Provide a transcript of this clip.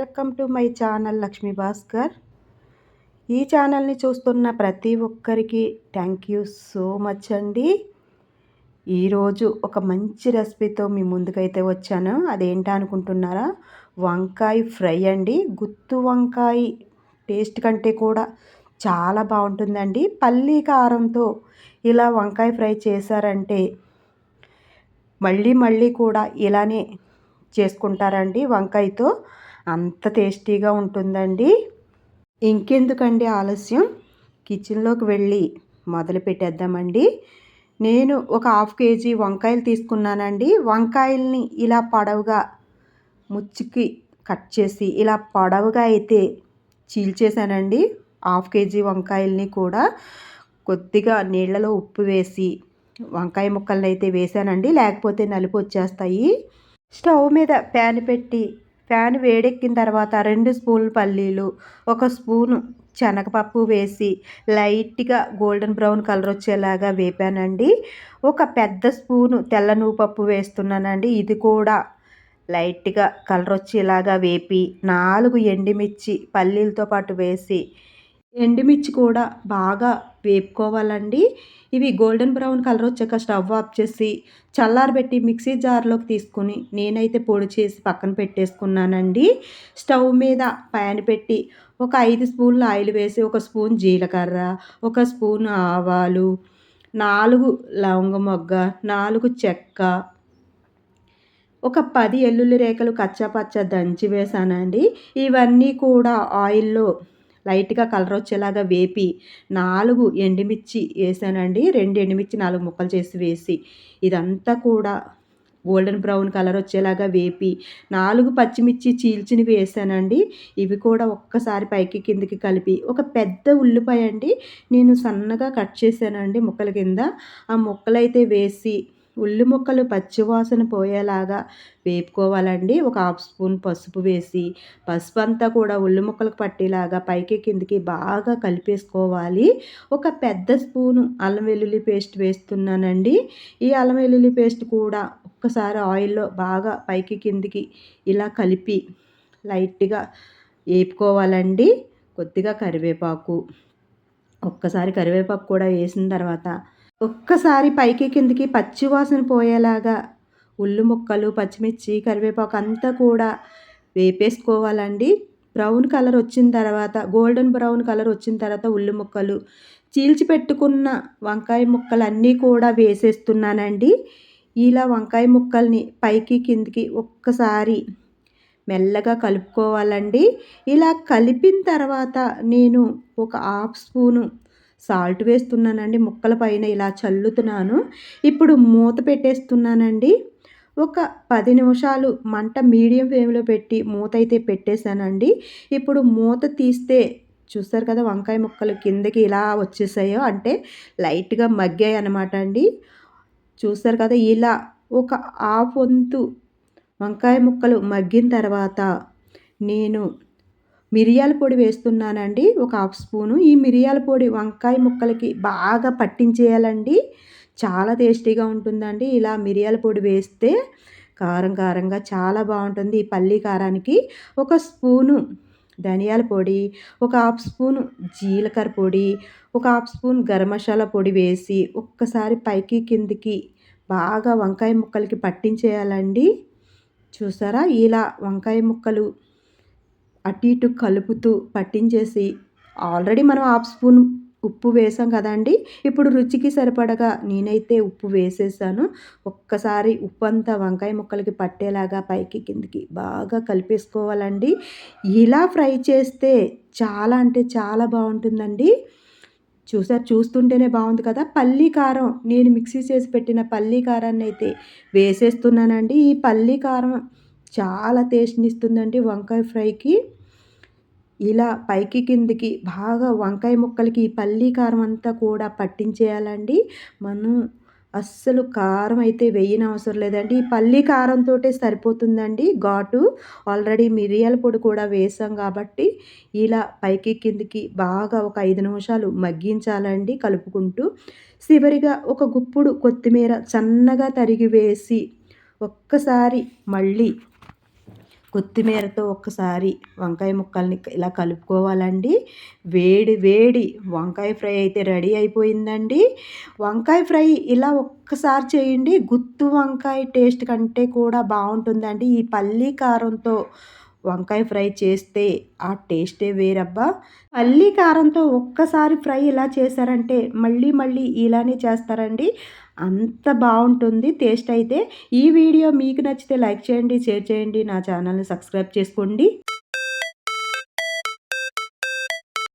Welcome to my channel Lakshmi Bhaskar. ఈ ఛానల్ని చూస్తున్న ప్రతి ఒక్కరికి థ్యాంక్ యూ సో మచ్ అండి. ఈరోజు ఒక మంచి రెసిపీతో మీ ముందుకైతే వచ్చాను. అదేంటా అనుకుంటున్నారా? వంకాయ ఫ్రై అండి. గుత్తు వంకాయ టేస్ట్ కంటే కూడా చాలా బాగుంటుందండి. పల్లీ కారంతో ఇలా వంకాయ ఫ్రై చేశారంటే మళ్ళీ మళ్ళీ కూడా ఇలానే చేసుకుంటారండి. వంకాయతో అంత టేస్టీగా ఉంటుందండి. ఇంకెందుకండి ఆలస్యం, కిచెన్లోకి వెళ్ళి మొదలు పెట్టేద్దామండి. నేను ఒక 1/2 kg వంకాయలు తీసుకున్నానండి. వంకాయల్ని ఇలా పొడవుగా ముచ్చుకి కట్ చేసి ఇలా పొడవుగా అయితే చీల్చేసానండి. 1/2 kg వంకాయల్ని కూడా కొద్దిగా నీళ్ళలో ఉప్పు వేసి వంకాయ ముక్కల్ని అయితే వేసానండి, లేకపోతే నలుపు వచ్చేస్తాయి. స్టవ్ మీద ప్యాన్ పెట్టి ప్యాన్ వేడెక్కిన తర్వాత 2 స్పూన్లు పల్లీలు, 1 స్పూను శనగపప్పు వేసి లైట్గా గోల్డెన్ బ్రౌన్ కలర్ వచ్చేలాగా వేపానండి. ఒక పెద్ద స్పూను తెల్ల నువ్వుపప్పు వేస్తున్నానండి. ఇది కూడా లైట్గా కలర్ వచ్చేలాగా వేపి 4 ఎండుమిర్చి పల్లీలతో పాటు వేసి ఎండుమిర్చి కూడా బాగా వేపుకోవాలండి. ఇవి గోల్డెన్ బ్రౌన్ కలర్ వచ్చాక స్టవ్ ఆఫ్ చేసి చల్లారబెట్టి మిక్సీ జార్లోకి తీసుకుని నేనైతే పొడి చేసి పక్కన పెట్టేసుకున్నానండి. స్టవ్ మీద ప్యాన్ పెట్టి ఒక 5 స్పూన్లు ఆయిల్ వేసి 1 స్పూన్ జీలకర్ర, 1 స్పూన్ ఆవాలు, 4 లవంగ మొగ్గ, 4 చెక్క, ఒక 10 వెల్లుల్లి రేఖలు కచ్చాపచ్చ దంచి వేసానండి. ఇవన్నీ కూడా ఆయిల్లో లైట్గా కలర్ వచ్చేలాగా వేపి 4 ఎండుమిర్చి వేసానండి. 2 ఎండుమిర్చి 4 ముక్కలు చేసి వేసి ఇదంతా కూడా గోల్డెన్ బ్రౌన్ కలర్ వచ్చేలాగా వేపి 4 పచ్చిమిర్చి చీల్చినవి వేసానండి. ఇవి కూడా ఒక్కసారి పైకి కిందికి కలిపి ఒక పెద్ద ఉల్లిపాయ అండి నేను సన్నగా కట్ చేశానండి ముక్కల కింద. ఆ ముక్కలైతే వేసి ఉల్లి ముక్కలు పచ్చివాసన పోయేలాగా వేపుకోవాలండి. ఒక 1/2 స్పూన్ పసుపు వేసి పసుపు అంతా కూడా ఉల్లి ముక్కలకు పట్టేలాగా పైకి కిందికి బాగా కలిపేసుకోవాలి. ఒక పెద్ద స్పూను అల్లం వెల్లుల్లి పేస్ట్ వేస్తున్నానండి. ఈ అల్లం వెల్లుల్లి పేస్ట్ కూడా ఒక్కసారి ఆయిల్లో బాగా పైకి కిందికి ఇలా కలిపి లైట్గా వేపుకోవాలండి. కొద్దిగా కరివేపాకు, ఒక్కసారి కరివేపాకు కూడా వేసిన తర్వాత ఒక్కసారి పైకి కిందికి పచ్చివాసన పోయేలాగా ఉల్లి ముక్కలు, పచ్చిమిర్చి, కరివేపాకు అంతా కూడా వేపేసుకోవాలండి. బ్రౌన్ కలర్ వచ్చిన తర్వాత గోల్డెన్ బ్రౌన్ కలర్ వచ్చిన తర్వాత ఉల్లి ముక్కలు, చీల్చి పెట్టుకున్న వంకాయ ముక్కలు అన్నీ కూడా వేసేస్తున్నానండి. ఇలా వంకాయ ముక్కల్ని పైకి కిందికి ఒక్కసారి మెల్లగా కలుపుకోవాలండి. ఇలా కలిపిన తర్వాత నేను ఒక 1/2 స్పూను సాల్ట్ వేస్తున్నానండి. ముక్కల పైన ఇలా చల్లుతున్నాను. ఇప్పుడు మూత పెట్టేస్తున్నానండి. ఒక 10 నిమిషాలు మంట మీడియం ఫ్లేమ్లో పెట్టి మూత అయితే పెట్టేశానండి. ఇప్పుడు మూత తీస్తే చూస్తారు కదా వంకాయ ముక్కలు కిందకి ఇలా వచ్చేసాయో, అంటే లైట్గా మగ్గాయి అన్నమాట అండి. చూస్తారు కదా, ఇలా ఒక హాఫ్ వంతు వంకాయ ముక్కలు మగ్గిన తర్వాత నేను మిరియాల పొడి వేస్తున్నానండి. ఒక 1/2 స్పూను. ఈ మిరియాల పొడి వంకాయ ముక్కలకి బాగా పట్టించేయాలండి. చాలా టేస్టీగా ఉంటుందండి. ఇలా మిరియాల పొడి వేస్తే కారం కారంగా చాలా బాగుంటుంది. ఈ పల్లీ కారానికి 1 స్పూను ధనియాల పొడి, ఒక 1/2 స్పూను జీలకర్ర పొడి, ఒక 1/2 స్పూన్ గరం మసాలా పొడి వేసి ఒక్కసారి పైకి కిందికి బాగా వంకాయ ముక్కలకి పట్టించేయాలండి. చూసారా, ఇలా వంకాయ ముక్కలు అటు ఇటు కలుపుతూ పట్టించేసి ఆల్రెడీ మనం 1/2 స్పూన్ ఉప్పు వేసాం కదండి. ఇప్పుడు రుచికి సరిపడగా నేనైతే ఉప్పు వేసేసాను. ఒక్కసారి ఉప్పు అంతా వంకాయ ముక్కలకి పట్టేలాగా పైకి కిందికి బాగా కలిపేసుకోవాలండి. ఇలా ఫ్రై చేస్తే చాలా అంటే చాలా బాగుంటుందండి. చూస్తుంటేనే బాగుంది కదా. పల్లీ కారం నేను మిక్సీ చేసి పెట్టిన పల్లీ కారాన్ని అయితే వేసేస్తున్నానండి. ఈ పల్లీ కారం చాలా టేస్ట్ని ఇస్తుందండి వంకాయ ఫ్రైకి. ఇలా పైకి కిందికి బాగా వంకాయ ముక్కలకి ఈ పల్లీ కారం అంతా కూడా పట్టించేయాలండి. మనం అస్సలు కారం అయితే వేయనవసరం లేదండి. ఈ పల్లీ కారంతో సరిపోతుందండి ఘాటు. ఆల్రెడీ మిరియాల పొడి కూడా వేసాం కాబట్టి ఇలా పైకి కిందికి బాగా ఒక 5 నిమిషాలు మగ్గించాలండి కలుపుకుంటూ. చివరిగా ఒక గుప్పుడు కొత్తిమీర సన్నగా తరిగి వేసి ఒక్కసారి మళ్ళీ కొత్తిమీరతో ఒక్కసారి వంకాయ ముక్కల్ని ఇలా కలుపుకోవాలండి. వేడి వేడి వంకాయ ఫ్రై అయితే రెడీ అయిపోయిందండి. వంకాయ ఫ్రై ఇలా ఒక్కసారి చేయండి. గుత్తు వంకాయ టేస్ట్ కంటే కూడా బావుంటుందండి. ఈ పల్లీ కారంతో వంకాయ ఫ్రై చేస్తే ఆ టేస్టే వేరబ్బా! పల్లీ కారంతో ఒక్కసారి ఫ్రై ఇలా చేశారంటే మళ్ళీ మళ్ళీ ఇలానే చేస్తారండి. అంత బావుంటుంది టేస్ట్ అయితే. ఈ వీడియో మీకు నచ్చితే లైక్ చేయండి, షేర్ చేయండి. నా ఛానల్‌ని సబ్స్క్రైబ్ చేసుకోండి.